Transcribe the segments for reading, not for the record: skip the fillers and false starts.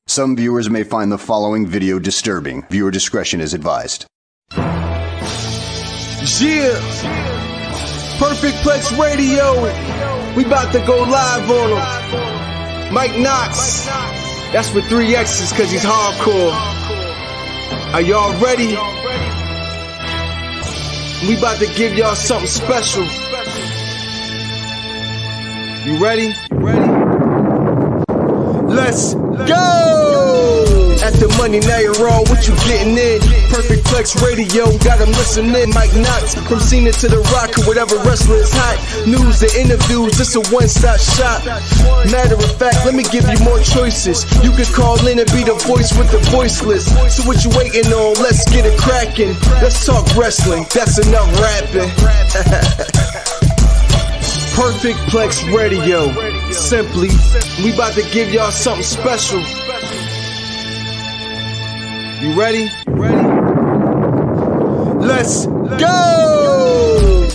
Some viewers may find the following video disturbing. Viewer discretion is advised. Yeah, Perfect Plex Radio. We about to go live on him. Mike Knox. That's with 3 X's cause he's hardcore. Are y'all ready? We about to give y'all something special. You ready? Let's go! At the money, now you're all what you getting in. Perfect Plex Radio, got them listening. Mike Knox, from Cena to The Rock, or whatever wrestler is hot. News and interviews, this a one-stop shop. Matter of fact, let me give you more choices. You can call in and be the voice with the voiceless. So what you waiting on? Let's get it cracking. Let's talk wrestling, that's enough rapping. Perfect Plex Radio. Simply, we about to give y'all something special. You ready? Let's go!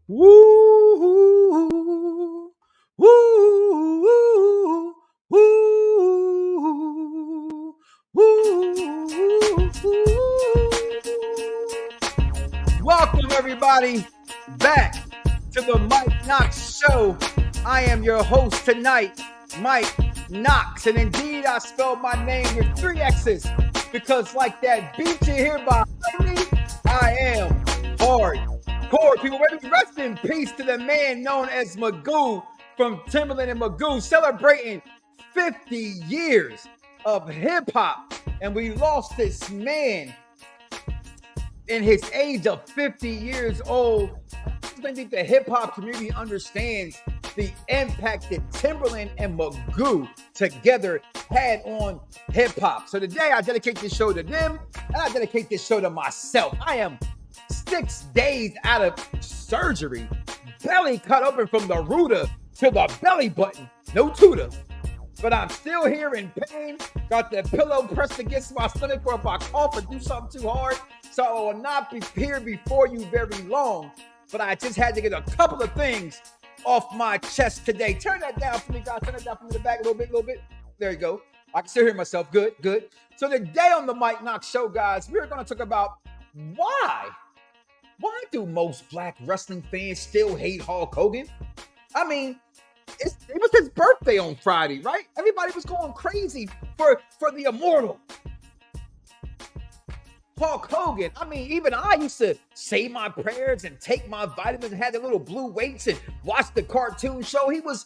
Woo! Woo! Woo! Woo! Welcome everybody back to the Mike Knox Show. I am your host tonight, Mike Knox, and indeed I spelled my name with 3 X's because like that beat you hear behind me, I am hardcore. People, ready? Rest in peace to the man known as Magoo from Timberland and Magoo, celebrating 50 years of hip-hop, and we lost this man in his age of 50 years old. I think the hip-hop community understands the impact that Timberland and Magoo together had on hip-hop. So today I dedicate this show to them, and I dedicate this show to myself. I am 6 days out of surgery, belly cut open from the rooter to the belly button, no tutor. But I'm still here in pain, got the pillow pressed against my stomach for if I cough or do something too hard. So I will not be here before you very long, but I just had to get a couple of things off my chest today. Turn that down for me, guys. Turn that down for me in the back a little bit. There you go. I can still hear myself. Good. So today on the Mike Knox Show, guys, we're going to talk about why do most black wrestling fans still hate Hulk Hogan? I mean, it was his birthday on Friday, right? Everybody was going crazy for the immortal Hulk Hogan. I mean, even I used to say my prayers and take my vitamins and had the little blue weights and watch the cartoon show. He was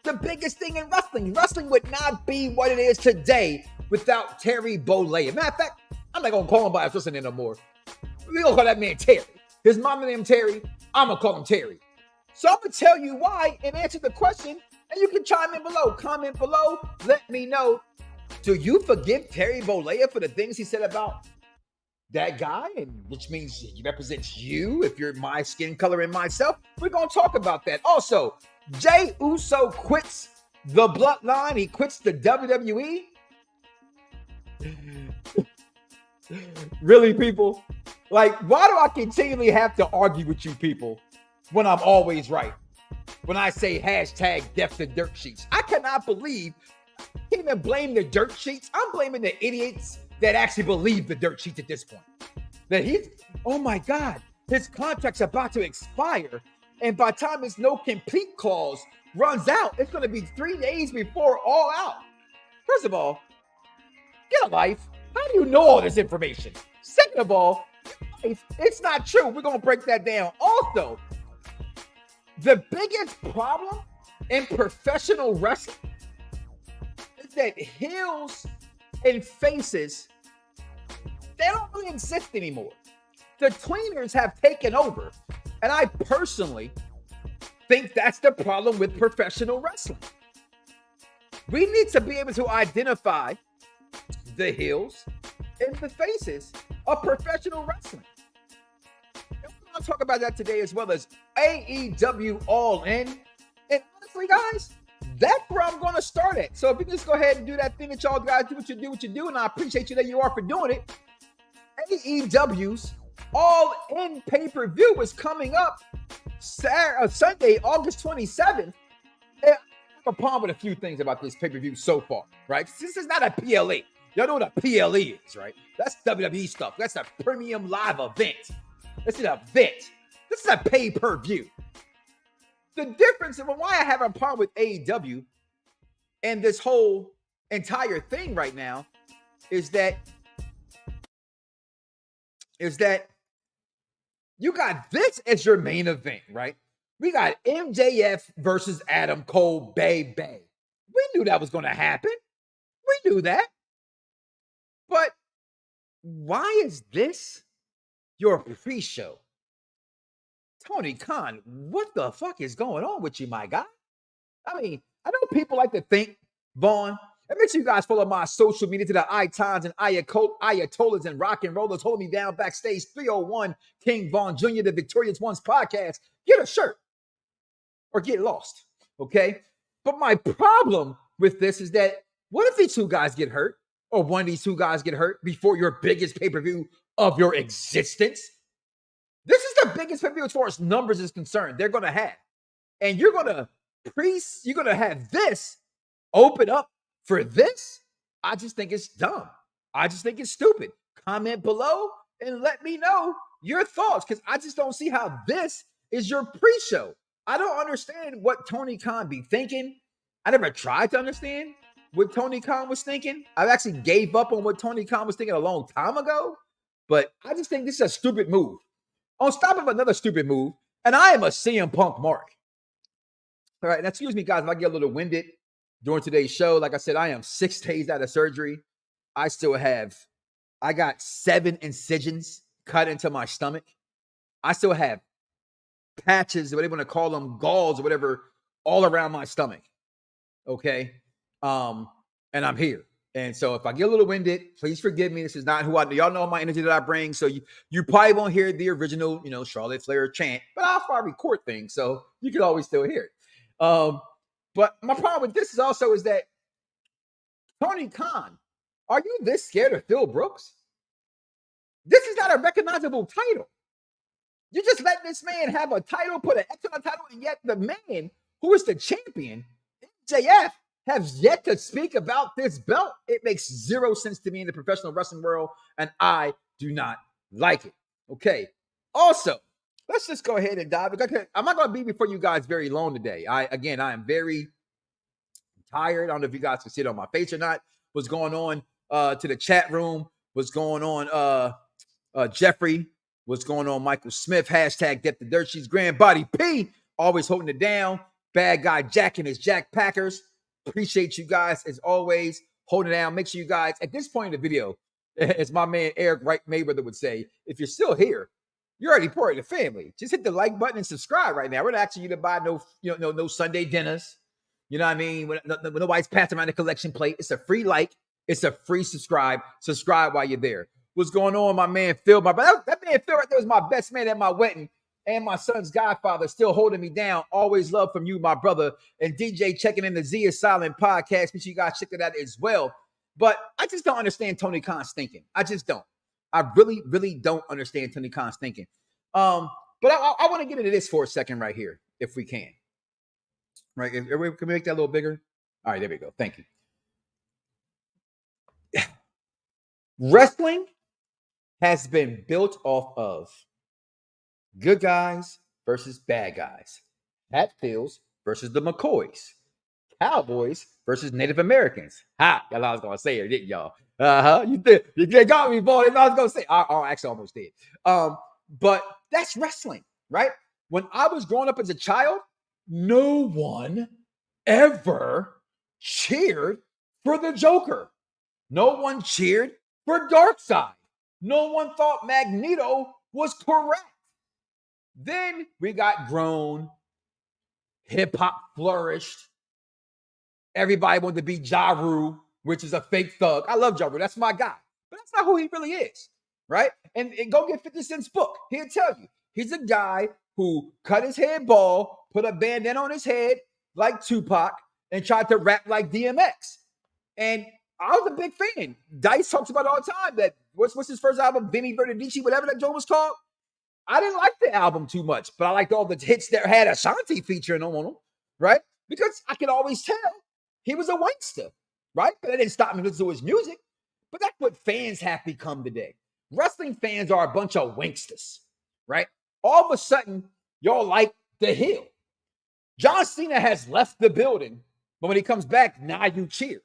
the biggest thing in wrestling. Wrestling would not be what it is today without Terry Bollea. Matter of fact, I'm not going to call him by his listen anymore. We're going to call that man Terry. His mama named Terry. I'm going to call him Terry. So I'm going to tell you why and answer the question, and you can chime in below. Comment below. Let me know. Do you forgive Terry Bollea for the things he said about that guy, and which means he represents you if you're my skin color and myself? We're going to talk about that. Also, Jey Uso quits the bloodline. He quits the WWE. Really, people? Like, why do I continually have to argue with you people when I'm always right? When I say hashtag death to dirt sheets. I cannot believe I can't even blame the dirt sheets. I'm blaming the idiots that actually believe the dirt sheets at this point. That oh my God, his contract's about to expire. And by the time his no compete clause runs out, it's going to be 3 days before All Out. First of all, get a life. How do you know all this information? Second of all, it's not true. We're going to break that down. Also, the biggest problem in professional wrestling is that heels and faces, they don't really exist anymore. The tweeners have taken over. And I personally think that's the problem with professional wrestling. We need to be able to identify the heels and the faces of professional wrestling. And we're going to talk about that today, as well as AEW All In. And honestly, guys, that's where I'm going to start at. So if you just go ahead and do that thing that y'all guys do what you do, and I appreciate you that you are for doing it. AEW's All In pay-per-view is coming up Sunday, August 27th. And I have a problem with a few things about this pay-per-view so far, right? This is not a PLE. Y'all know what a PLE is, right? That's WWE stuff. That's a premium live event. This is an event. This is a pay-per-view. The difference and why I have a problem with AEW and this whole entire thing right now is that you got this as your main event, right? We got MJF versus Adam Cole, baby. We knew that was going to happen. We knew that. But why is this your pre-show? Tony Khan, what the fuck is going on with you, my guy? I mean, I know people like to think, Vaughn, and make sure you guys follow my social media to the Itons and Ayatollahs and rock and rollers holding me down backstage. 301 King Vaughn Jr., the Victorious Ones podcast. Get a shirt or get lost, okay? But my problem with this is that what if these two guys get hurt or one of these two guys get hurt before your biggest pay-per-view of your existence? This is the biggest pay-per-view as far as numbers is concerned they're going to have. And you're going to have this open up for this? I just think it's dumb. I just think it's stupid. Comment below and let me know your thoughts because I just don't see how this is your pre-show. I don't understand what Tony Khan be thinking. I never tried to understand what Tony Khan was thinking. I actually gave up on what Tony Khan was thinking a long time ago. But I just think this is a stupid move. On top of another stupid move, and I am a CM Punk mark. All right, now excuse me, guys, if I get a little winded during today's show. Like I said, I am 6 days out of surgery. I got 7 incisions cut into my stomach. I still have patches, what they want to call them, galls or whatever, all around my stomach. Okay. And I'm here. And so if I get a little winded, please forgive me. This is not who I y'all know my energy that I bring. So you probably won't hear the original, Charlotte Flair chant, but I'll probably record things. So you can always still hear it. But my problem with this is that Tony Khan, are you this scared of Phil Brooks? This is not a recognizable title. You just let this man have a title, put an X on a title, and yet the man who is the champion, MJF, has yet to speak about this belt. It makes zero sense to me in the professional wrestling world, and I do not like it. Okay. Also, let's just go ahead and dive. I'm not going to be before you guys very long today. I am very tired. I don't know if you guys can see it on my face or not. What's going on to the chat room? What's going on, Jeffrey? What's going on, Michael Smith? Hashtag Get the Dirt Sheets. Grand Body P, always holding it down. Bad guy Jack and his Jack Packers. Appreciate you guys, as always, holding it down. Make sure you guys, at this point in the video, as my man Eric Wright Mayweather would say, if you're still here, you're already part of the family. Just hit the like button and subscribe right now. We're not asking you to buy no Sunday dinners. You know what I mean? When nobody's passing around the collection plate, it's a free like. It's a free subscribe. Subscribe while you're there. What's going on, my man Phil? That man Phil right there was my best man at my wedding and my son's godfather, still holding me down. Always love from you, my brother. And DJ checking in the Z is Silent podcast. Make sure you guys check it out as well. But I just don't understand Tony Khan's thinking. I just don't. I really, really don't understand Tony Khan's thinking. But I want to get into this for a second right here, if we can. Right? Can we make that a little bigger? All right, there we go. Thank you. Wrestling has been built off of good guys versus bad guys. Hatfields versus the McCoys. Cowboys versus Native Americans. Ha! Y'all, I was going to say it, didn't y'all? You did. You got me, boy. I was going to say. I actually almost did. But that's wrestling, right? When I was growing up as a child, no one ever cheered for the Joker. No one cheered for Darkseid. No one thought Magneto was correct. Then we got grown. Hip-hop flourished. Everybody wanted to be Ja Rule, which is a fake thug. I love Ja Rule. That's my guy. But that's not who he really is, right? And go get 50 Cent's book. He'll tell you. He's a guy who cut his head bald, put a bandana on his head like Tupac, and tried to rap like DMX. And I was a big fan. Dice talks about it all the time that what's his first album, Vinny Verdici, whatever that joint was called. I didn't like the album too much, but I liked all the hits that had Ashanti featuring on them, right? Because I could always tell he was a wankster, right? But that didn't stop me listening to his music. But that's what fans have become today. Wrestling fans are a bunch of wanksters, right? All of a sudden, y'all like The Hill. John Cena has left the building, but when he comes back, now you cheer.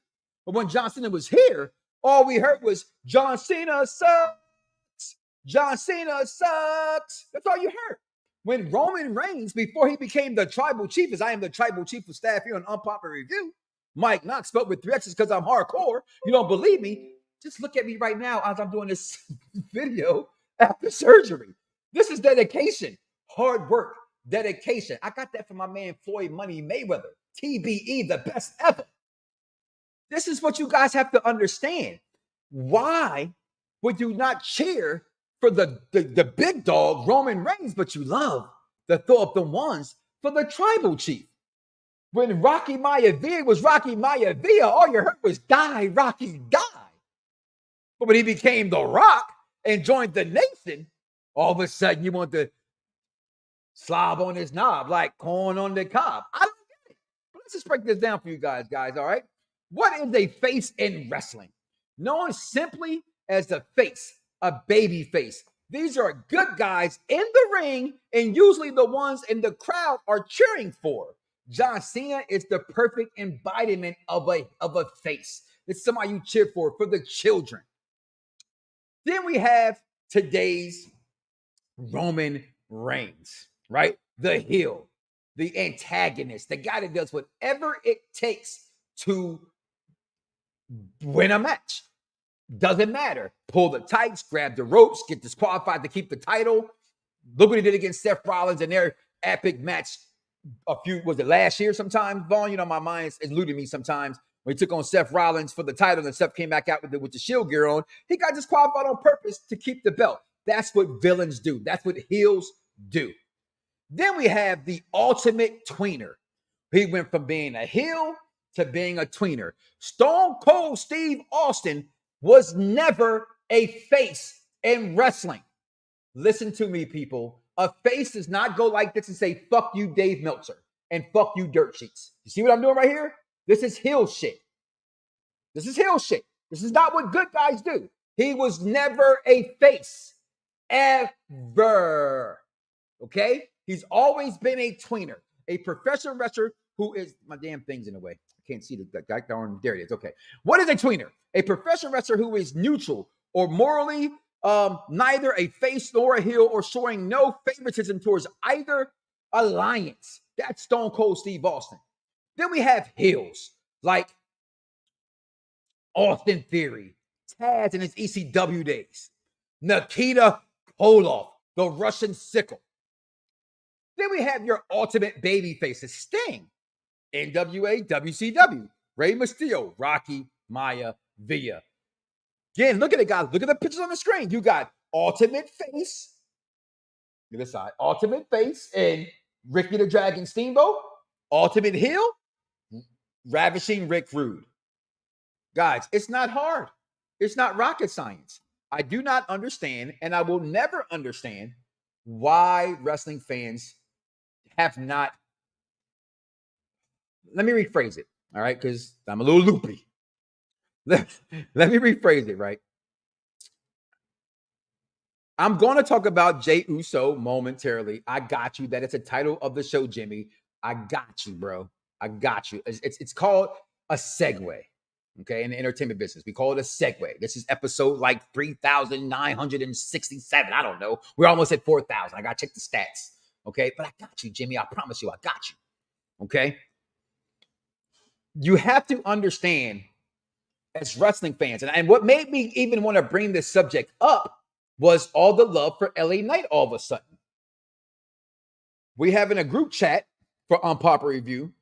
But when John Cena was here, all we heard was John Cena sucks. John Cena sucks. That's all you heard. When Roman Reigns, before he became the tribal chief, as I am the tribal chief of staff here on Unpopular Review, Mike Knox, spelled with 3 X's because I'm hardcore. You don't believe me? Just look at me right now as I'm doing this video after surgery. This is dedication, hard work, dedication. I got that from my man Floyd Money Mayweather, TBE, the best ever. This is what you guys have to understand. Why would you not cheer for the big dog, Roman Reigns, but you love the throw up the ones for the tribal chief? When Rocky Maivia was Rocky Maivia, all you heard was die, Rocky, die. But when he became The Rock and joined the nation, all of a sudden you want to slob on his knob like corn on the cob. I don't get it. But let's just break this down for you guys, all right? What is a face in wrestling? Known simply as the face, a baby face. These are good guys in the ring, and usually the ones in the crowd are cheering for. John Cena is the perfect embodiment of a face. It's somebody you cheer for the children. Then we have today's Roman Reigns, right? The heel, the antagonist, the guy that does whatever it takes to win a match. Doesn't matter. Pull the tights, grab the ropes, get disqualified to keep the title. Look what he did against Seth Rollins in their epic match was it last year sometime? Vaughn, you know, my mind is eluding me sometimes. When he took on Seth Rollins for the title and Seth came back out with the Shield gear on, he got disqualified on purpose to keep the belt. That's what villains do. That's what heels do. Then we have the ultimate tweener. He went from being a heel to being a tweener. Stone Cold Steve Austin was never a face in wrestling. Listen to me, people. A face does not go like this and say, fuck you, Dave Meltzer, and fuck you, Dirt Sheets. You see what I'm doing right here? This is heel shit. This is heel shit. This is not what good guys do. He was never a face. Ever. Okay? He's always been a tweener, a professional wrestler who is, my damn thing's in the way. I can't see the guy darn, there it is. Okay. What is a tweener? A professional wrestler who is neutral or morally neither a face nor a heel or showing no favoritism towards either alliance. That's Stone Cold Steve Austin. Then we have heels like Austin Theory, Taz in his ECW days, Nikita Koloff, the Russian Sickle. Then we have your ultimate baby faces, Sting, NWA, WCW, Rey Mysterio, Rocky Maivia. Again, look at it, guys. Look at the pictures on the screen. You got ultimate face, look at this side, ultimate face and Ricky the Dragon Steamboat, ultimate heel, Ravishing Rick Rude. Guys, it's not hard. It's not rocket science. I do not understand, and I will never understand why wrestling fans have not. Let me rephrase it, all right? Because I'm a little loopy. Let me rephrase it, right? I'm going to talk about Jey Uso momentarily. I got you. That it's a title of the show, Jimmy. I got you, bro. I got you. It's called a segue, okay? In the entertainment business, we call it a segue. This is episode like 3,967. I don't know. We're almost at 4,000. I got to check the stats, okay? But I got you, Jimmy. I promise you, I got you, okay? You have to understand as wrestling fans, and what made me even want to bring this subject up was all the love for LA Knight all of a sudden. We have in a group chat for Unpopular Review,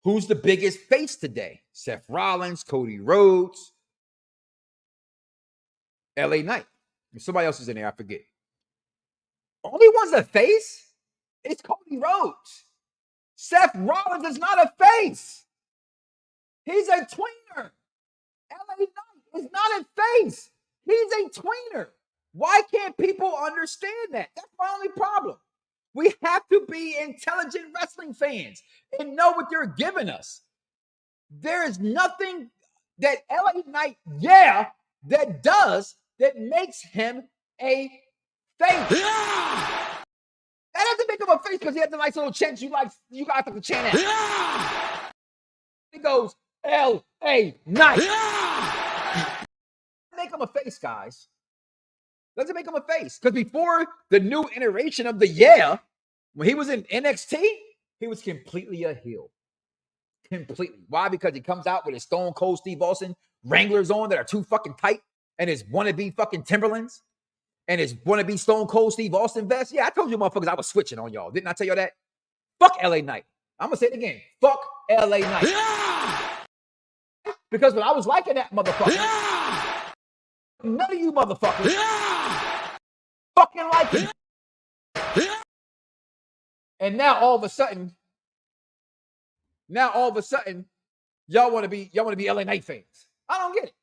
who's the biggest face today? Seth Rollins, Cody Rhodes, LA Knight. If somebody else is in there, I forget. Only one's a face? It's Cody Rhodes. Seth Rollins is not a face. He's a tweener. LA Knight is not a face. He's a tweener. Why can't people understand that? That's my only problem. We have to be intelligent wrestling fans and know what they're giving us. There is nothing that LA Knight, that does that makes him a face. That doesn't make him a face because he has the nice little chant you got to chant at. He goes, LA Knight. Make him a face, guys. Doesn't make him a face. Because before the new iteration of the when he was in NXT, he was completely a heel. Completely. Why? Because he comes out with his Stone Cold Steve Austin Wranglers on that are too fucking tight, and his wannabe fucking Timberlands, and his wannabe Stone Cold Steve Austin vest. Yeah, I told you motherfuckers I was switching on y'all. Didn't I tell y'all that? Fuck LA Knight. I'm going to say it again. Fuck LA Knight. Because when I was liking that motherfucker, none of you motherfuckers fucking like him. And now all of a sudden, y'all want to be LA Knight fans. I don't get it.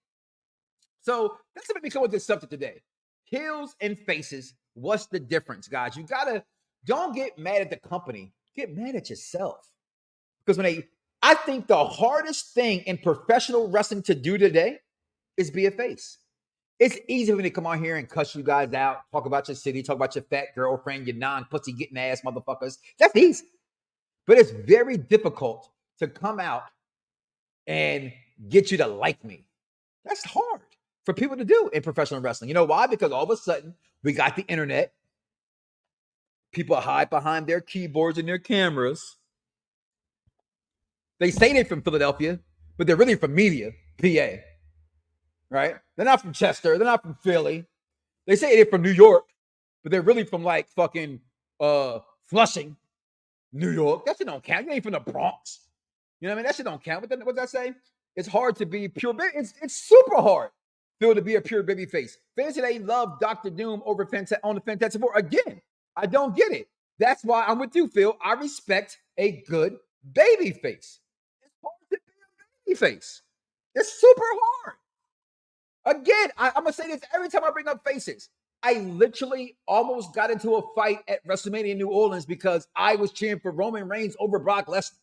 So that's what we come with this subject today. Heels and faces. What's the difference, guys? Don't get mad at the company. Get mad at yourself. Because I think the hardest thing in professional wrestling to do today is be a face. It's easy when they come on here and cuss you guys out, talk about your city, talk about your fat girlfriend, your non-pussy getting ass motherfuckers. That's easy. But it's very difficult to come out and get you to like me. That's hard for people to do in professional wrestling. You know why? Because all of a sudden, we got the internet. People hide behind their keyboards and their cameras. They say they're from Philadelphia, but they're really from Media, PA. Right? They're not from Chester. They're not from Philly. They say they're from New York, but they're really from like fucking Flushing, New York. That shit don't count. You ain't from the Bronx. You know what I mean? That shit don't count. But what did I say? It's hard to be pure. It's super hard, Phil, to be a pure baby face. Fans today love Dr. Doom on the Fantastic Four. Again, I don't get it. That's why I'm with you, Phil. I respect a good baby face. It's hard to be a baby face. It's super hard. Again, I'm going to say this every time I bring up faces. I literally almost got into a fight at WrestleMania in New Orleans because I was cheering for Roman Reigns over Brock Lesnar.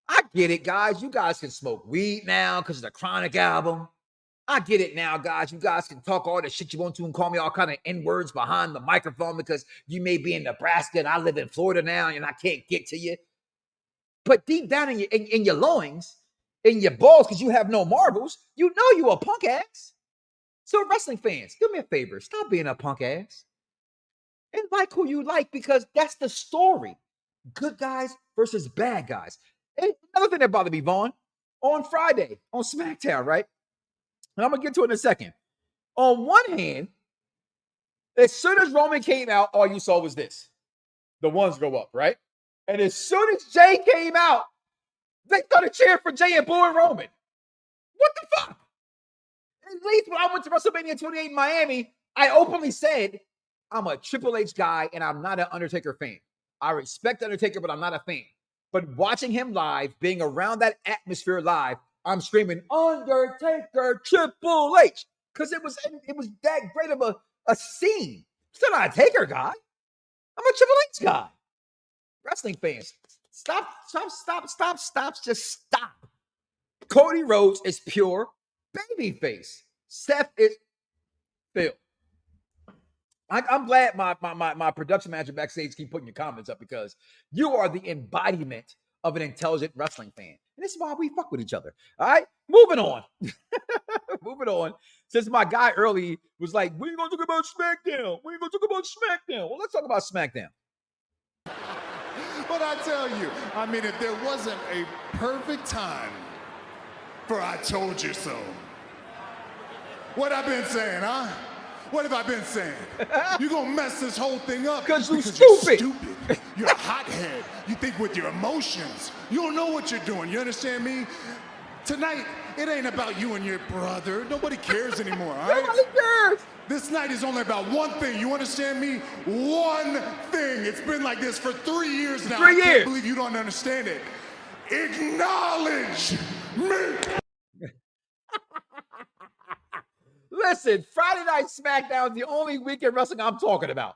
I get it, guys. You guys can smoke weed now because of the Chronic album. I get it now, guys. You guys can talk all the shit you want to and call me all kind of N-words behind the microphone because you may be in Nebraska and I live in Florida now and I can't get to you. But deep down in your loins, in your balls, because you have no marbles, you know you a punk ass. So wrestling fans, do me a favor. Stop being a punk ass. And like who you like, because that's the story. Good guys versus bad guys. And another thing that bothered me, Vaughn, on Friday, on SmackDown, right? And I'm going to get to it in a second. On one hand, as soon as Roman came out, all you saw was this. The ones go up, right? And as soon as Jay came out, they started cheering for Jay and booing Roman. What the fuck? At least when I went to WrestleMania 28 in Miami, I openly said, I'm a Triple H guy and I'm not an Undertaker fan. I respect Undertaker, but I'm not a fan. But watching him live, being around that atmosphere live, I'm screaming, Undertaker, Triple H. Because it was that great of a scene. Still not a Taker guy. I'm a Triple H guy. Wrestling fans, stop. Just stop. Cody Rhodes is pure babyface. Seth is Phil. I'm glad my production manager backstage keep putting your comments up because you are the embodiment of an intelligent wrestling fan. And this is why we fuck with each other. All right, moving on. Moving on. Since my guy early was like, we ain't gonna talk about SmackDown. Well, let's talk about SmackDown. But I tell you, I mean, if there wasn't a perfect time for I told you so. What I've been saying, huh? What have I been saying? You're gonna mess this whole thing up because you're stupid. You're a hothead. You think with your emotions. You don't know what you're doing. You understand me? Tonight, it ain't about you and your brother. Nobody cares anymore, all right? Nobody cares. This night is only about one thing. You understand me? One thing. It's been like this for 3 years now. 3 years. I can't believe you don't understand it. Acknowledge me. Listen, Friday Night SmackDown is the only weekend wrestling I'm talking about.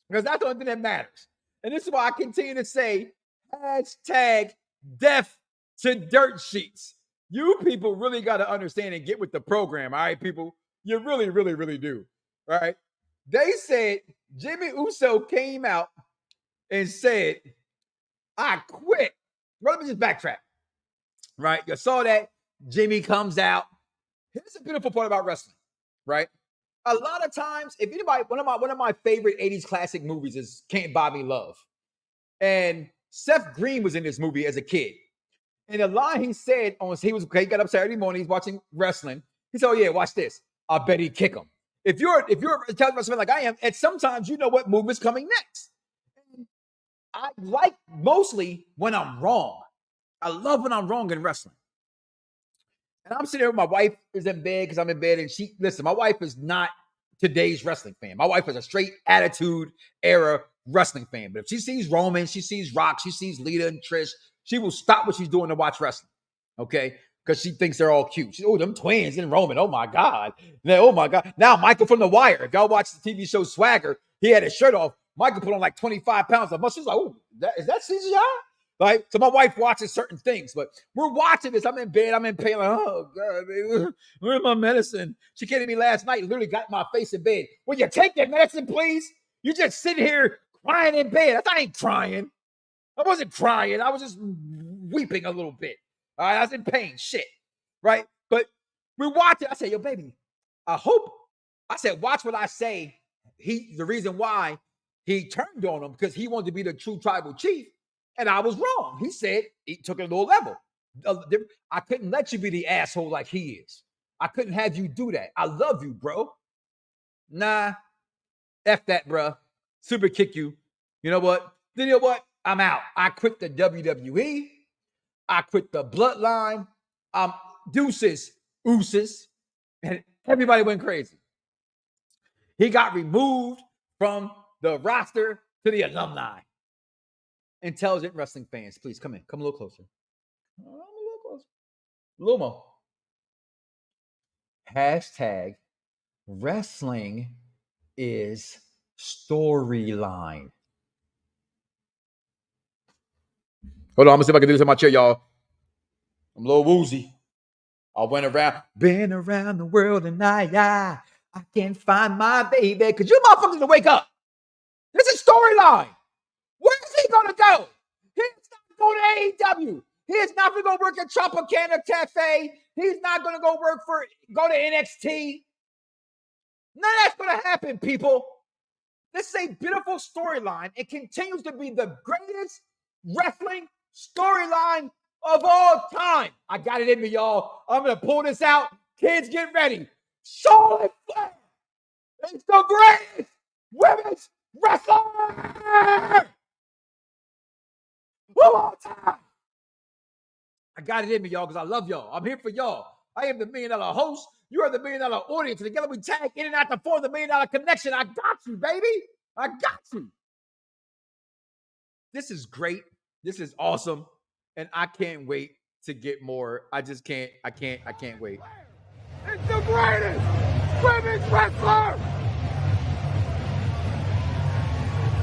Because that's the only thing that matters. And this is why I continue to say, hashtag death to dirt sheets. You people really got to understand and get with the program, all right, people? You really, really, really do, all right? They said Jimmy Uso came out and said, I quit. Well, let me just backtrack, right? You saw that Jimmy comes out. Here's the beautiful part about wrestling, right? A lot of times, if anybody, one of my favorite 80s classic movies is Can't Buy Me Love. And Seth Green was in this movie as a kid. And the line he said he got up Saturday morning, he's watching wrestling. He said, oh yeah, watch this. I bet he'd kick him. If you're a television wrestler like I am, and sometimes you know what move is coming next. And I like mostly when I'm wrong. I love when I'm wrong in wrestling. And I'm sitting there with my wife is in bed because I'm in bed. And my wife is not today's wrestling fan. My wife is a straight attitude era wrestling fan. But if she sees Roman, she sees Rock, she sees Lita and Trish, she will stop what she's doing to watch wrestling. Okay? Because she thinks they're all cute. She's, oh, them twins in Roman. Oh my God. Oh my God. Now Michael from The Wire. If y'all watch the TV show Swagger, he had his shirt off. Michael put on like 25 pounds of muscle. She's like, oh, is that CGI? Right? So my wife watches certain things, but we're watching this. I'm in bed. I'm in pain. Like, oh, God, baby, where's my medicine? She came to me last night, literally got my face in bed. Will you take that medicine, please? You just sitting here crying in bed. I ain't crying. I wasn't crying. I was just weeping a little bit. All right? I was in pain. Shit. Right? But we watched it. I said, yo, baby, I said, watch what I say. The reason why he turned on him, because he wanted to be the true tribal chief. And I was wrong. He said he took it a little level. I couldn't let you be the asshole like he is. I couldn't have you do that. I love you, bro. Nah, F that, bro. Super kick you. You know what? Then you know what? I'm out. I quit the WWE. I quit the bloodline. Deuces, ooses. And everybody went crazy. He got removed from the roster to the alumni. Intelligent wrestling fans, please come in. Come a little closer. A little closer. A little more. Hashtag wrestling is storyline. Hold on, I'm gonna see if I can do this in my chair, y'all. I'm a little woozy. Been around the world and I can't find my baby. Could you motherfuckers to wake up? This is storyline. Where's he gonna go? He's not going to AEW. He's not gonna go work at Tropicana Cafe. He's not gonna go to NXT. None of that's gonna happen, people. This is a beautiful storyline. It continues to be the greatest wrestling storyline of all time. I got it in me, y'all. I'm gonna pull this out. Kids, get ready. Charlotte Flair is the greatest women's wrestler of all time. I got it in me, y'all, because I love y'all. I'm here for y'all. I am the $1 million host. You are the $1 million audience. And together we tag in and out to form the $1 million connection. I got you, baby. I got you. This is great. This is awesome. And I can't wait to get more. I just can't. I can't wait. It's the greatest women's wrestler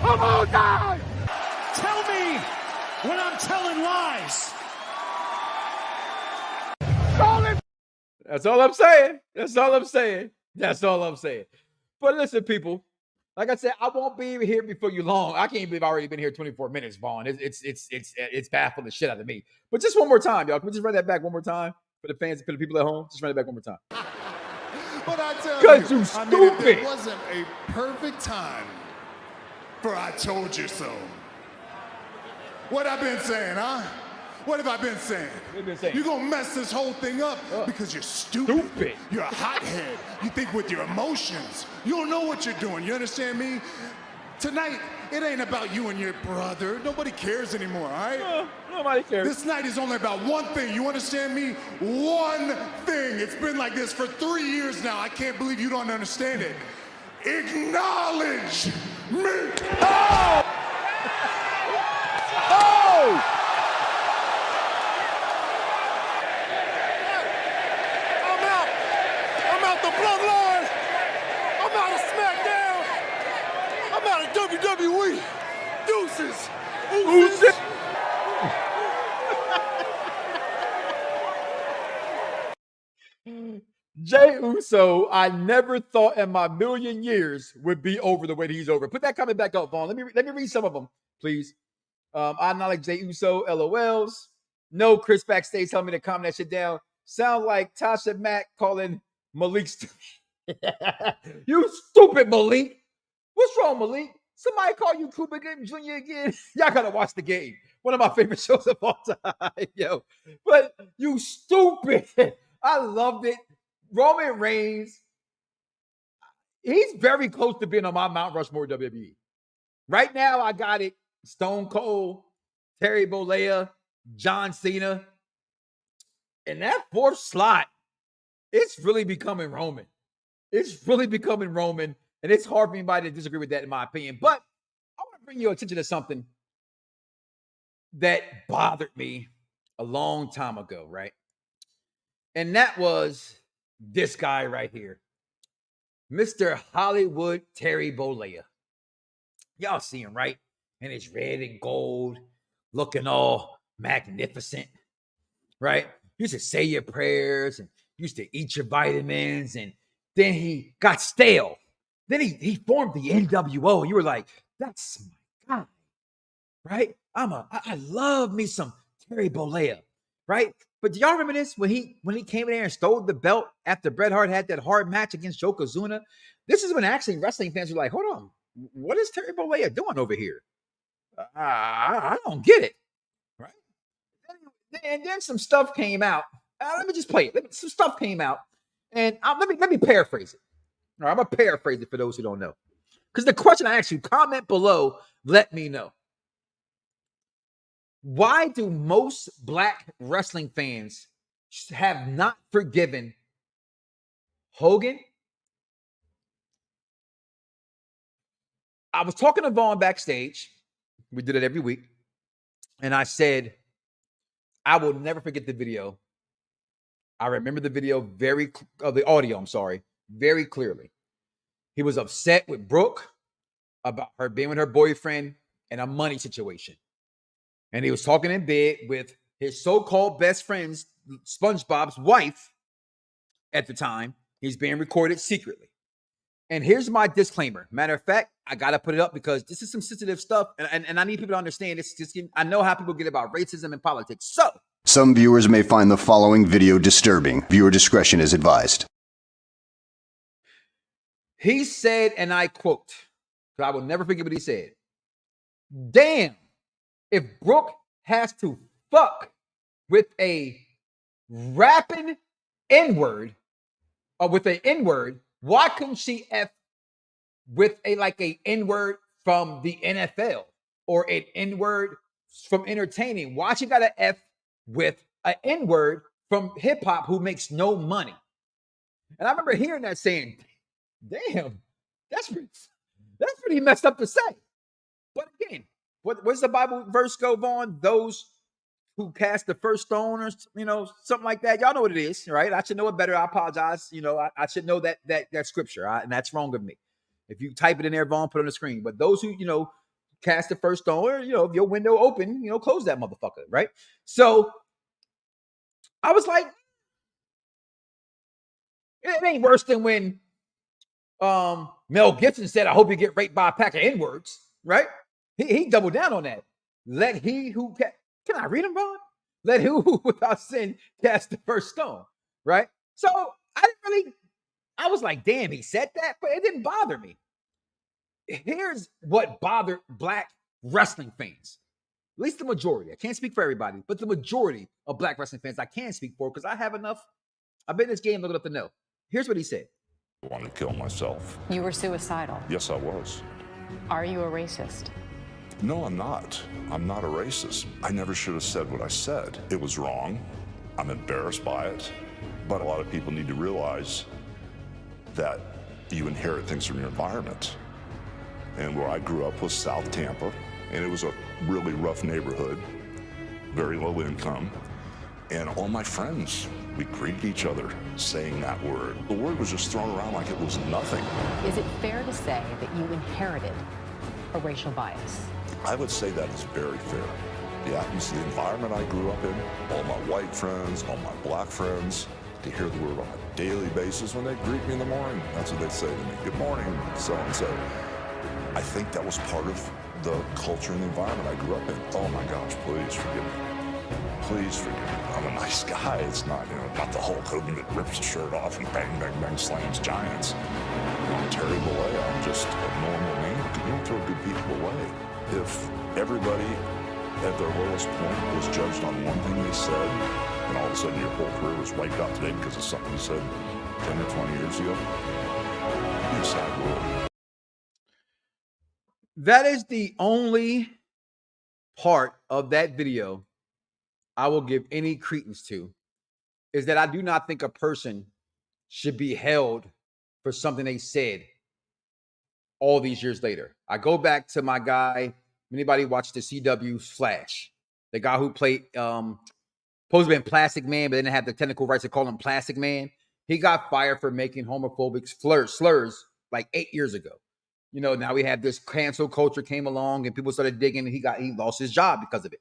of all time. Tell me when I'm telling lies. That's all I'm saying. That's all I'm saying. That's all I'm saying. But listen, people, like I said, I won't be here before you long. I can't believe I've already been here 24 minutes, Vaughn. It's baffling the shit out of me. But just one more time, y'all. Can we just run that back one more time for the fans, for the people at home? Just run it back one more time. But I tell you, I mean, if stupid. there wasn't a perfect time for I told you so. What I've been saying, huh? What have I been saying? You're gonna mess this whole thing up because you're stupid. You're a hothead. You think with your emotions. You don't know what you're doing. You understand me? Tonight, it ain't about you and your brother. Nobody cares anymore, all right? No, nobody cares. This night is only about one thing. You understand me? One thing. It's been like this for 3 years now. I can't believe you don't understand it. Acknowledge me. Oh! Oh! the bloodline. I'm out of SmackDown. I'm out of WWE. Deuces. Who's it? Jey Uso, I never thought in my million years would be over the way that he's over. Put that comment back up, Vaughn. Let me read some of them, please. I not like Jey Uso, LOLs. No, Chris backstage telling me to calm that shit down. Sound like Tasha Mack calling Malik stupid. You stupid Malik. What's wrong, Malik? Somebody call you Cuba Gooding Jr. again? Y'all gotta watch the game. One of my favorite shows of all time, yo. But you stupid. I loved it. Roman Reigns, he's very close to being on my Mount Rushmore WWE. Right now, I got it. Stone Cold, Terry Bollea, John Cena. And that fourth slot, it's really becoming Roman. It's really becoming Roman. And it's hard for anybody to disagree with that, in my opinion. But I want to bring your attention to something that bothered me a long time ago, right? And that was this guy right here, Mr. Hollywood Terry Bollea. Y'all see him, right? And it's red and gold, looking all magnificent, right? Used to say your prayers and used to eat your vitamins, and then he got stale. Then he formed the NWO. You were like, that's my guy, right? I love me some Terry Bollea, right? But do y'all remember this when he came in there and stole the belt after Bret Hart had that hard match against Yokozuna? This is when actually wrestling fans were like, hold on, what is Terry Bollea doing over here? I don't get it, right? And then some stuff came out. Let me just play it. Some stuff came out, and let me paraphrase it. All right, I'm gonna paraphrase it for those who don't know, because the question I asked you, comment below, let me know. Why do most black wrestling fans have not forgiven Hogan? I was talking to Vaughn backstage. We did it every week. And I said, I will never forget the video. I remember the video the audio, I'm sorry, very clearly. He was upset with Brooke about her being with her boyfriend and a money situation. And he was talking in bed with his so-called best friend's SpongeBob's wife at the time. He's being recorded secretly. And here's my disclaimer. Matter of fact, I got to put it up because this is some sensitive stuff. And I need people to understand this. I know how people get about racism and politics. So, some viewers may find the following video disturbing. Viewer discretion is advised. He said, and I quote, because I will never forget what he said. Damn. If Brooke has to fuck with a rapping N-word or with an N-word, why couldn't she F with a N-word from the NFL or an N-word from entertaining? Why she got to F with an N-word from hip-hop who makes no money? And I remember hearing that saying, damn, that's pretty messed up to say. But again, what's the Bible verse go on? Those who cast the first stone, or something like that. Y'all know what it is, right? I should know it better. I apologize. I should know that scripture, and that's wrong of me. If you type it in there, Vaughn, put it on the screen. But those who cast the first stone, or if your window open, close that motherfucker, right? So I was like, it ain't worse than when Mel Gibson said, "I hope you get raped by a pack of N-words," right? He doubled down on that. Let he who can I read him, Ron? Let who without sin cast the first stone, right? So I was like, damn, he said that, but it didn't bother me. Here's what bothered black wrestling fans, at least the majority. I can't speak for everybody, but the majority of black wrestling fans I can speak for because I have enough. I've been in this game long enough to know. Here's what he said. I wanted to kill myself. You were suicidal. Yes, I was. Are you a racist? No, I'm not. I'm not a racist. I never should have said what I said. It was wrong. I'm embarrassed by it. But a lot of people need to realize that you inherit things from your environment. And where I grew up was South Tampa, and it was a really rough neighborhood, very low income. And all my friends We greeted each other saying that word. The word was just thrown around like it was nothing. Is it fair to say that you inherited a racial bias? I would say that is very fair. The atmosphere, the environment I grew up in, all my white friends, all my black friends, to hear the word on a daily basis when they greet me in the morning. That's what they say to me. Good morning, so-and-so. I think that was part of the culture and the environment I grew up in. Oh my gosh, please forgive me. Please forgive me. I'm a nice guy. It's not, not the Hulk Hogan that rips his shirt off and bang, bang, bang, slams giants. I'm Terry Bollea. I'm just a normal man. You don't throw good people away. If everybody at their lowest point was judged on one thing they said, and all of a sudden your whole career was wiped out today because of something you said 10 or 20 years ago, it'd be a sad world. That is the only part of that video I will give any credence to, is that I do not think a person should be held for something they said all these years later. I go back to my guy, anybody watched the CW Flash, the guy who played supposed to be in Plastic Man, but didn't have the technical rights to call him Plastic Man. He got fired for making homophobic slurs like 8 years ago. Now we have this cancel culture came along and people started digging, and he lost his job because of it.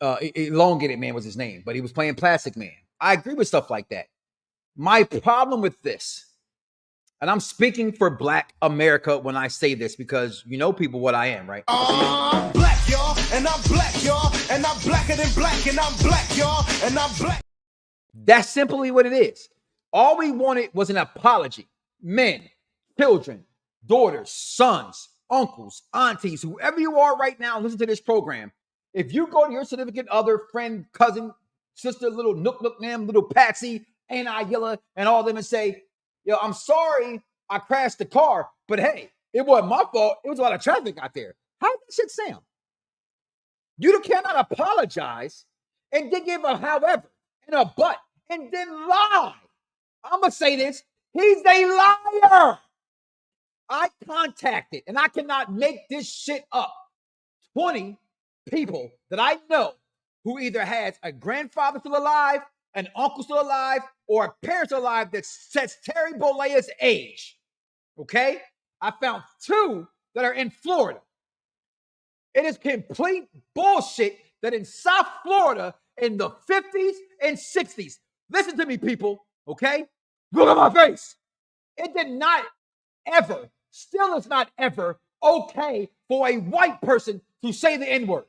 Elongated Man was his name, but he was playing Plastic Man. I agree with stuff like that. My problem with this, and I'm speaking for Black America when I say this, because people what I am, right? I'm black, y'all, and I'm black, y'all, and I'm blacker than black, and I'm black, y'all, and I'm black. That's simply what it is. All we wanted was an apology. Men, children, daughters, sons, uncles, aunties, whoever you are right now, listen to this program. If you go to your significant other, friend, cousin, sister, little Nook, little Patsy, Aunt Ayala, and all of them and say, I'm sorry I crashed the car, but hey, it wasn't my fault. It was a lot of traffic out there. How does that shit sound? You cannot apologize and then give a however and a but and then lie. I'm going to say this. He's a liar. I contacted, and I cannot make this shit up, 20 people that I know who either has a grandfather still alive, an uncle still alive, or a parent still alive that sets Terry Bollea's age. Okay? I found 2 that are in Florida. It is complete bullshit that in South Florida in the 50s and 60s, listen to me, people, okay? Look at my face. It did not ever, still is not ever okay for a white person to say the N-word.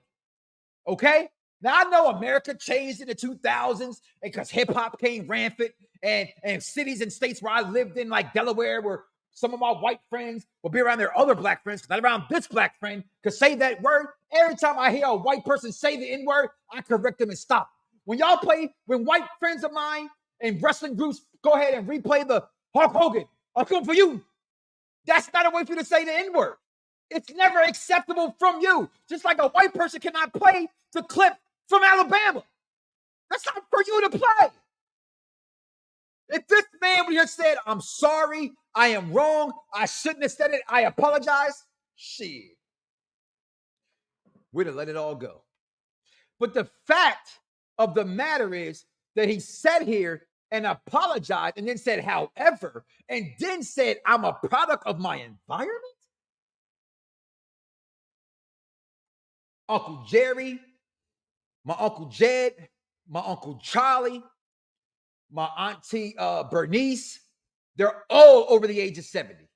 Okay? Now, I know America changed in the 2000s because hip-hop came rampant, and cities and states where I lived in, like Delaware, where some of my white friends will be around their other black friends, not around this black friend, could say that word. Every time I hear a white person say the N-word, I correct them and stop. When white friends of mine and wrestling groups go ahead and replay the Hulk Hogan, I'll come for you. That's not a way for you to say the N-word. It's never acceptable from you. Just like a white person cannot play the clip from Alabama. That's not for you to play. If this man would have said, I'm sorry, I am wrong, I shouldn't have said it, I apologize, shit, we'd have let it all go. But the fact of the matter is that he sat here and apologized and then said, however, and then said, I'm a product of my environment? Uncle Jerry, my Uncle Jed, my Uncle Charlie, my Auntie Bernice, they're all over the age of 70.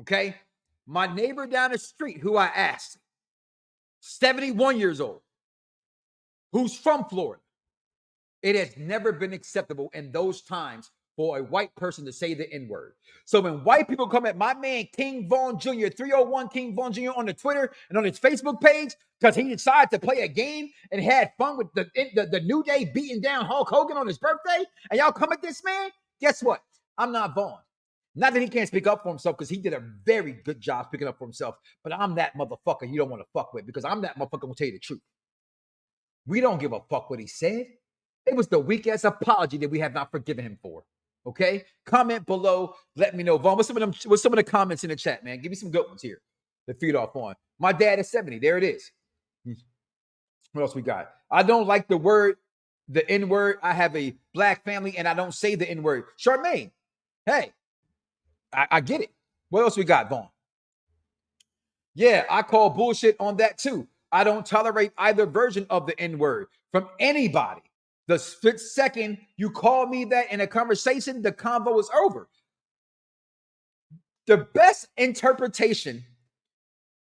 Okay? My neighbor down the street, who I asked, 71 years old, who's from Florida. It has never been acceptable in those times for a white person to say the N-word. So when white people come at my man King Von Jr., 301 King Von Jr. on the Twitter and on his Facebook page, because he decided to play a game and had fun with the New Day beating down Hulk Hogan on his birthday, and y'all come at this man, guess what? I'm not Von. Not that he can't speak up for himself, because he did a very good job speaking up for himself, but I'm that motherfucker you don't want to fuck with, because I'm that motherfucker who will tell you the truth. We don't give a fuck what he said. It was the weak-ass apology that we have not forgiven him for. Okay? Comment below. Let me know. Vaughn, what's some of the comments in the chat, man? Give me some good ones here to feed off on. My dad is 70. There it is. What else we got? I don't like the word the N-word. I have a black family and I don't say the N-word. Charmaine, hey, I get it. What else we got, Vaughn? Yeah, I call bullshit on that too. I don't tolerate either version of the N-word from anybody. The split second you call me that in a conversation, the convo is over. The best interpretation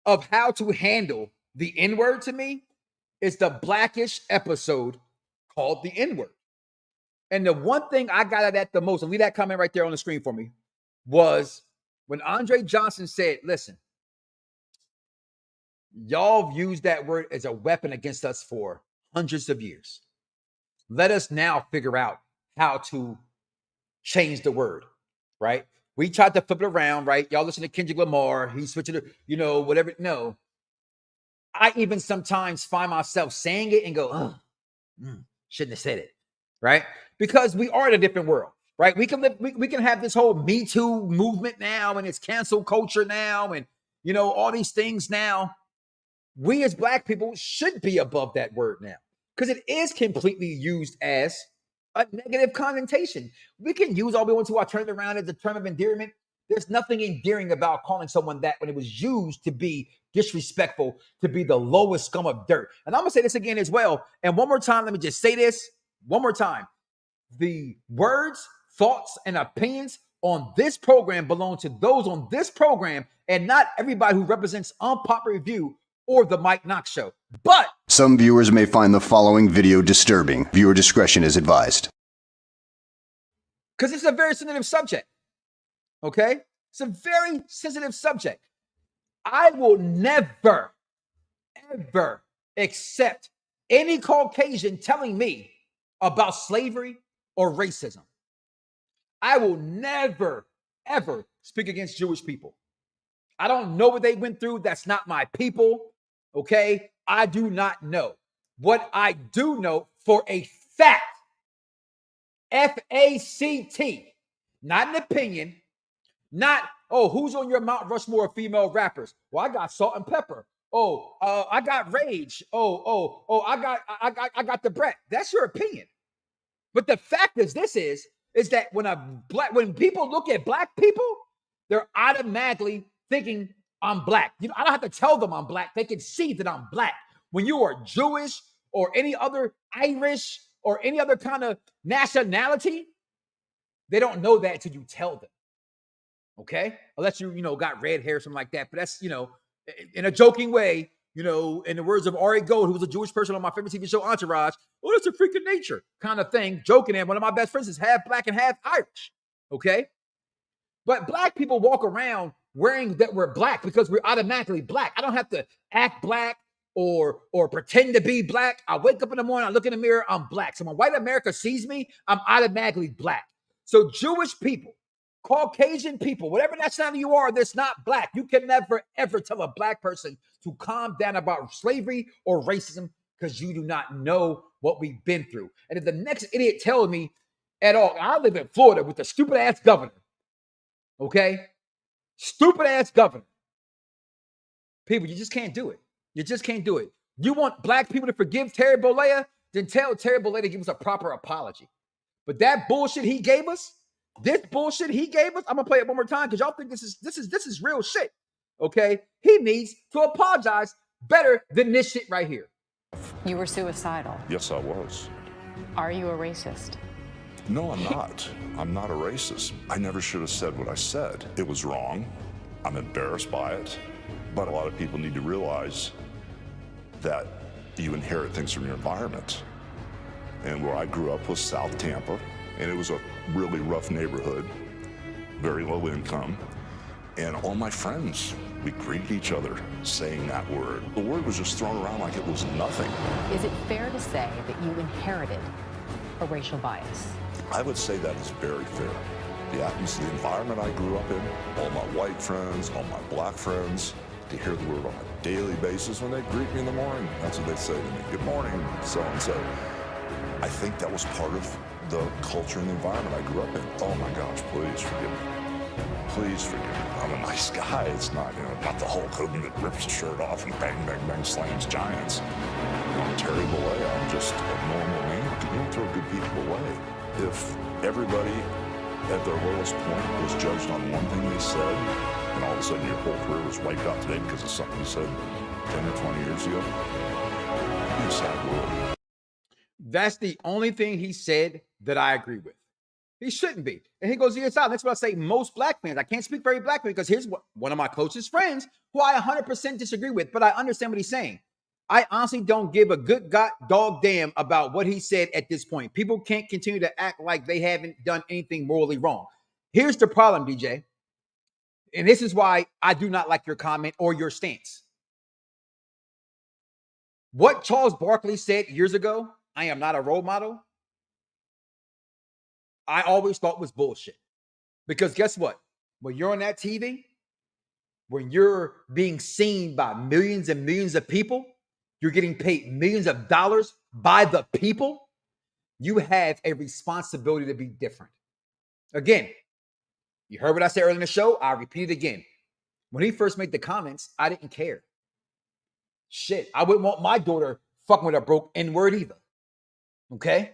of how to handle the N-word to me is the Blackish episode called the N-word. And the one thing I got at that the most, and leave that comment right there on the screen for me, was when Andre Johnson said, listen, y'all have used that word as a weapon against us for hundreds of years. Let us now figure out how to change the word, right? We tried to flip it around, right? Y'all listen to Kendrick Lamar. He's switching it, whatever. No. I even sometimes find myself saying it and go, shouldn't have said it, right? Because we are in a different world, right? We can have this whole Me Too movement now, and it's cancel culture now, and, all these things now. We as Black people should be above that word now, because it is completely used as a negative connotation. We can use all we want to. I turn it around as a term of endearment. There's nothing endearing about calling someone that when it was used to be disrespectful, to be the lowest scum of dirt. And I'm going to say this again as well. And one more time, let me just say this one more time. The words, thoughts, and opinions on this program belong to those on this program and not everybody who represents Unpopular Review or the Mike Knox Show. But some viewers may find the following video disturbing. Viewer discretion is advised. Because it's a very sensitive subject. Okay? It's a very sensitive subject. I will never, ever accept any Caucasian telling me about slavery or racism. I will never, ever speak against Jewish people. I don't know what they went through. That's not my people. Okay? I do not know. What I do know for a fact, F-A-C-T, not an opinion, not, who's on your Mount Rushmore of female rappers? Well, I got Salt and Pepper. I got Rage. I got the Brett. That's your opinion. But the fact is that when people look at Black people, they're automatically thinking I'm Black. I don't have to tell them I'm Black. They can see that I'm Black. When you are Jewish or any other Irish or any other kind of nationality, they don't know that until you tell them. Okay? Unless you got red hair or something like that. But that's, in a joking way, in the words of Ari Gold, who was a Jewish person on my favorite TV show, Entourage, it's a freak of nature kind of thing, joking. And one of my best friends is half Black and half Irish. Okay? But Black people walk around wearing that we're Black because we're automatically Black. I don't have to act Black or pretend to be Black. I wake up in the morning, I look in the mirror, I'm Black. So when white America sees me, I'm automatically Black. So Jewish people, Caucasian people, whatever nationality you are that's not Black, you can never, ever tell a Black person to calm down about slavery or racism because you do not know what we've been through. And if the next idiot tells me at all, I live in Florida with a stupid-ass governor, okay? Stupid-ass governor. People, you just can't do it. You just can't do it. You want Black people to forgive Terry Bollea? Then tell Terry Bollea to give us a proper apology. But that bullshit he gave us, this bullshit he gave us, I'm gonna play it one more time because y'all think this is real shit. Okay? He needs to apologize better than this shit right here. You were suicidal. Yes, I was. Are you a racist? No, I'm not. I'm not a racist. I never should have said what I said. It was wrong. I'm embarrassed by it. But a lot of people need to realize that you inherit things from your environment. And where I grew up was South Tampa, and it was a really rough neighborhood, very low income. And all my friends, we greeted each other saying that word. The word was just thrown around like it was nothing. Is it fair to say that you inherited a racial bias? I would say that is very fair. The atmosphere, the environment I grew up in, all my white friends, all my Black friends, to hear the word on a daily basis when they greet me in the morning, that's what they say to me. Good morning, so-and-so. I think that was part of the culture and the environment I grew up in. Oh my gosh, please forgive me. Please forgive me. I'm a nice guy. It's not, not the Hulk Hogan that rips his shirt off and bang, bang, bang, slams giants. I'm Terry Bollea. I'm just a normal man. don't throw good people away. If everybody at their lowest point was judged on one thing they said, and all of a sudden your whole career was wiped out today because of something you said 10 or 20 years ago, it'd be a sad world. That's the only thing he said that I agree with. He shouldn't be. And he goes the other side. That's what I say. Most black fans. I can't speak very black fans because here's one of my closest friends who I 100% disagree with, but I understand what he's saying. I honestly don't give a good dog damn about what he said at this point. People can't continue to act like they haven't done anything morally wrong. Here's the problem, DJ. And this is why I do not like your comment or your stance. What Charles Barkley said years ago, I am not a role model, I always thought was bullshit. Because guess what? When you're on that TV, when you're being seen by millions and millions of people, you're getting paid millions of dollars by the people, you have a responsibility to be different. Again, you heard what I said earlier in the show. I'll repeat it again. When he first made the comments, I didn't care. Shit, I wouldn't want my daughter fucking with a broke N-word either. Okay?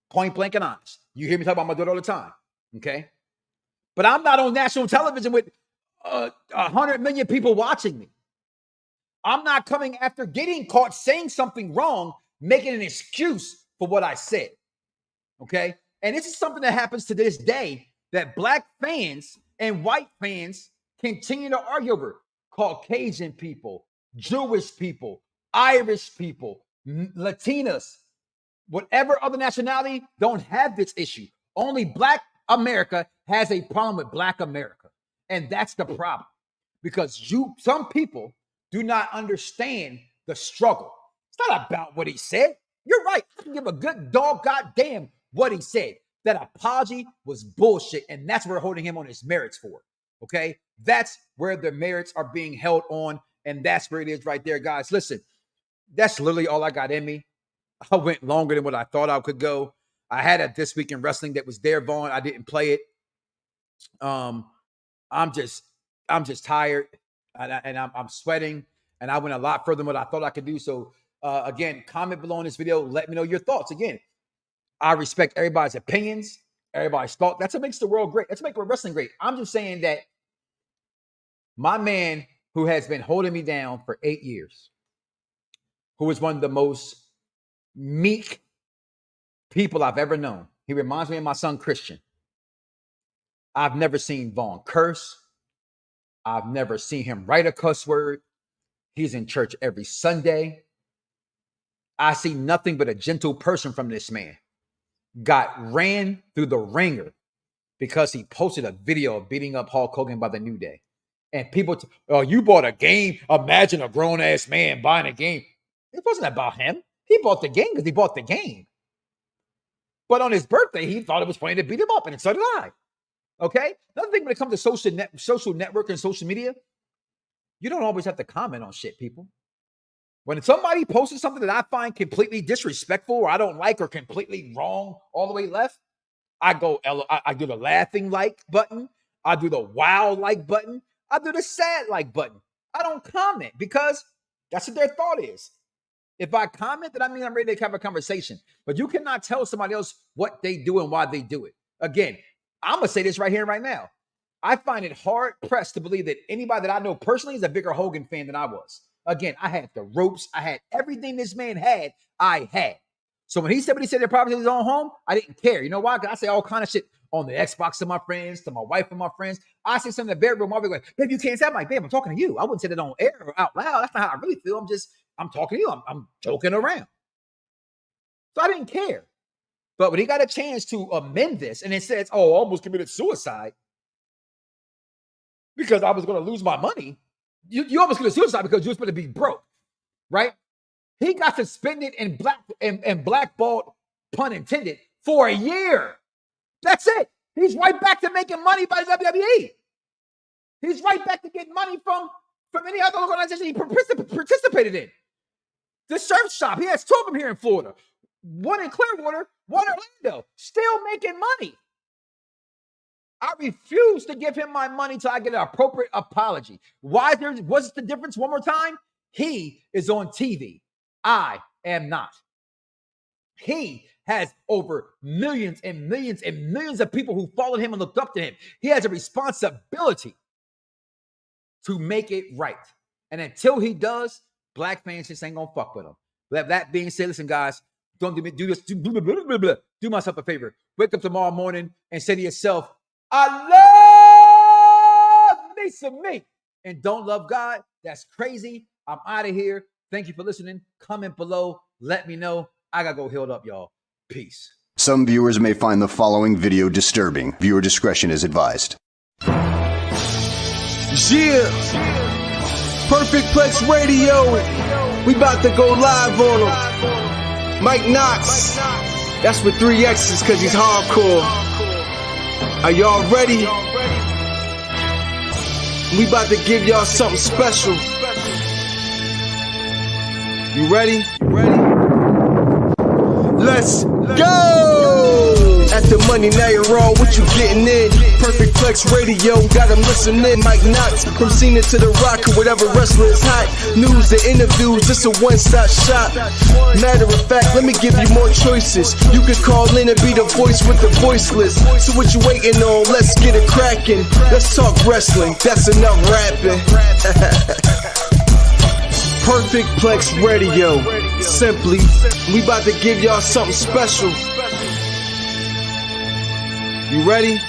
Point blank and honest. You hear me talk about my daughter all the time. Okay? But I'm not on national television with 100 million people watching me. I'm not coming after getting caught saying something wrong, making an excuse for what I said. Okay? And this is something that happens to this day that black fans and white fans continue to argue over. Caucasian people, Jewish people, Irish people, Latinas, whatever other nationality don't have this issue. Only black America has a problem with black America. And that's the problem. Because some people do not understand the struggle. It's not about what he said. You're right. I can give a good dog goddamn what he said. That apology was bullshit. And that's what we're holding him on his merits for. Okay? That's where the merits are being held on. And that's where it is right there, guys. Listen, that's literally all I got in me. I went longer than what I thought I could go. I had a This Week in Wrestling that was there, Vaughn. I didn't play it. I'm just tired, and I'm sweating, and I went a lot further than what I thought I could do. So, again, comment below on this video. Let me know your thoughts. Again, I respect everybody's opinions, everybody's thought. That's what makes the world great. That's what makes wrestling great. I'm just saying that my man who has been holding me down for 8 years, who is one of the most meek people I've ever known. He reminds me of my son, Christian. I've never seen Vaughn curse. I've never seen him write a cuss word. He's in church every Sunday. I see nothing but a gentle person from this man. Got ran through the ringer because he posted a video of beating up Hulk Hogan by the New Day. And people, you bought a game. Imagine a grown-ass man buying a game. It wasn't about him. He bought the game because he bought the game. But on his birthday, he thought it was funny to beat him up, and so did I. Okay? Another thing when it comes to social network and social media, you don't always have to comment on shit, people. When somebody posts something that I find completely disrespectful or I don't like or completely wrong all the way left, I do the laughing like button. I do the wow like button. I do the sad like button. I don't comment because that's what their thought is. If I comment, then I mean I'm ready to have a conversation. But you cannot tell somebody else what they do and why they do it. Again, I'm going to say this right here and right now. I find it hard-pressed to believe that anybody that I know personally is a bigger Hogan fan than I was. Again, I had the ropes. I had everything this man had, I had. So when he said what he said, they're probably his own home, I didn't care. You know why? Because I say all kind of shit on the Xbox to my friends, to my wife and my friends. I say something in the bedroom. I'll be like, babe, you can't say that. I'm like, babe, I'm talking to you. I wouldn't say that on air or out loud. That's not how I really feel. I'm talking to you. I'm joking around. So I didn't care. But when he got a chance to amend this and it says, oh, I almost committed suicide because I was going to lose my money. You almost committed suicide because you were supposed to be broke, right? He got suspended and blackballed, pun intended, for a year. That's it. He's right back to making money by WWE. He's right back to getting money from any other organization he participated in. The surf shop, he has two of them here in Florida. One in Clearwater, one in Orlando. Still making money. I refuse to give him my money till I get an appropriate apology. What's the difference one more time? He is on TV. I am not. He has over millions and millions and millions of people who followed him and looked up to him. He has a responsibility to make it right. And until he does, black fans just ain't gonna fuck with him. With that being said, listen, guys, don't do this. Do myself a favor. Wake up tomorrow morning and say to yourself, I love me some me. And don't love God. That's crazy. I'm out of here. Thank you for listening. Comment below. Let me know. I gotta go healed up, y'all. Peace. Some viewers may find the following video disturbing. Viewer discretion is advised. Yeah. Perfect Plex Radio. We about to go live on him. Mike Knox. That's with 3 X's because he's hardcore. Are y'all ready? We about to give y'all something special. You ready? Let's go! At the money, now you're all what you getting in. Perfect Plex Radio, got them listening. Mike Knox, from Cena to The Rock, or whatever wrestler is hot. News and interviews, this a one-stop shop. Matter of fact, let me give you more choices. You could call in and be the voice with the voiceless. So what you waiting on? Let's get it cracking. Let's talk wrestling, that's enough rapping. Perfect Plex Radio. Simply, we about to give y'all something special. You ready?